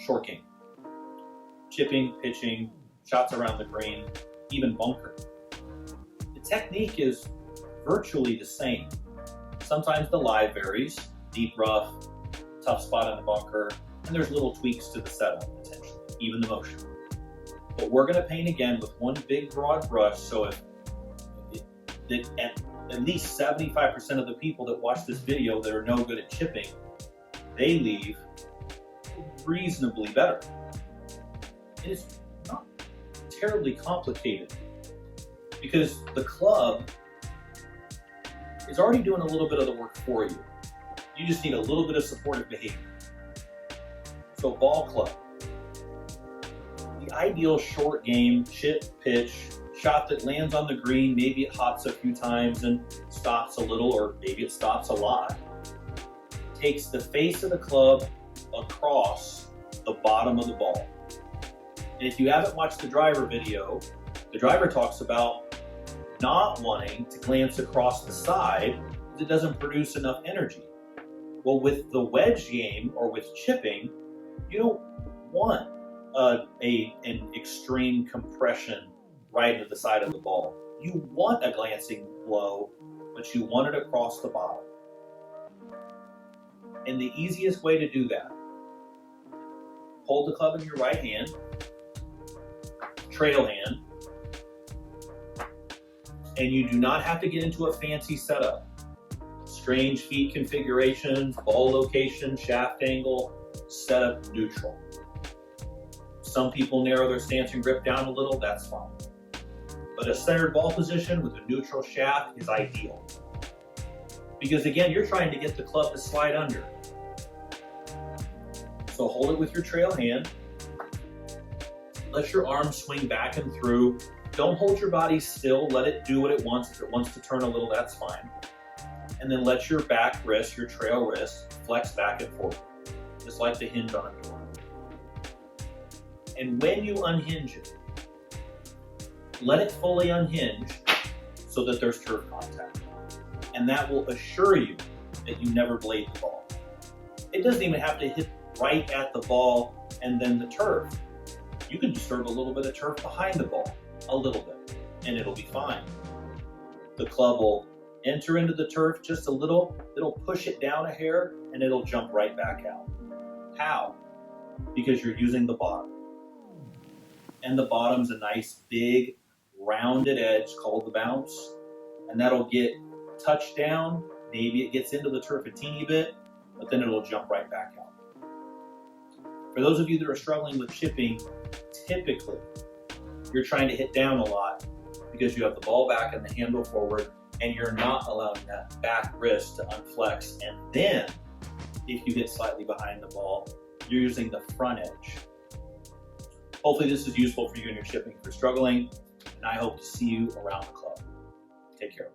short game. Chipping, pitching, shots around the green, even bunker. The technique is virtually the same. Sometimes the lie varies, deep rough, tough spot in the bunker, and there's little tweaks to the setup potentially, even the motion. But we're going to paint again with one big broad brush, so if at least 75% of the people that watch this video that are no good at chipping, they leave reasonably better. It is not terribly complicated because the club is already doing a little bit of the work for you. You just need a little bit of supportive behavior. So ball club. The ideal short game, chip, pitch, shot that lands on the green, maybe it hops a few times and stops a little, or maybe it stops a lot. Takes the face of the club across the bottom of the ball. And if you haven't watched the driver video, the driver talks about not wanting to glance across the side because it doesn't produce enough energy. Well, with the wedge game or with chipping, you don't want an extreme compression right into the side of the ball. You want a glancing blow, but you want it across the bottom. And the easiest way to do that, hold the club in your right hand, trail hand, and you do not have to get into a fancy setup. Strange feet configurations, ball location, shaft angle, setup neutral. Some people narrow their stance and grip down a little, that's fine. But a centered ball position with a neutral shaft is ideal. Because again, you're trying to get the club to slide under. So hold it with your trail hand. Let your arms swing back and through. Don't hold your body still, let it do what it wants. If it wants to turn a little, that's fine. And then let your back wrist, your trail wrist, flex back and forth, just like the hinge on a door. And when you unhinge it, let it fully unhinge so that there's turf contact. And that will assure you that you never blade the ball. It doesn't even have to hit right at the ball and then the turf. You can disturb a little bit of turf behind the ball, a little bit, and it'll be fine. The club will enter into the turf just a little, it'll push it down a hair, and it'll jump right back out. How? Because you're using the bottom. And the bottom's a nice big rounded edge called the bounce, and that'll get touched down. Maybe it gets into the turf a teeny bit, but then it'll jump right back out. For those of you that are struggling with chipping, typically you're trying to hit down a lot because you have the ball back and the handle forward, and you're not allowing that back wrist to unflex. And then if you get slightly behind the ball, you're using the front edge. Hopefully this is useful for you in your chipping if you're struggling, and I hope to see you around the club. Take care.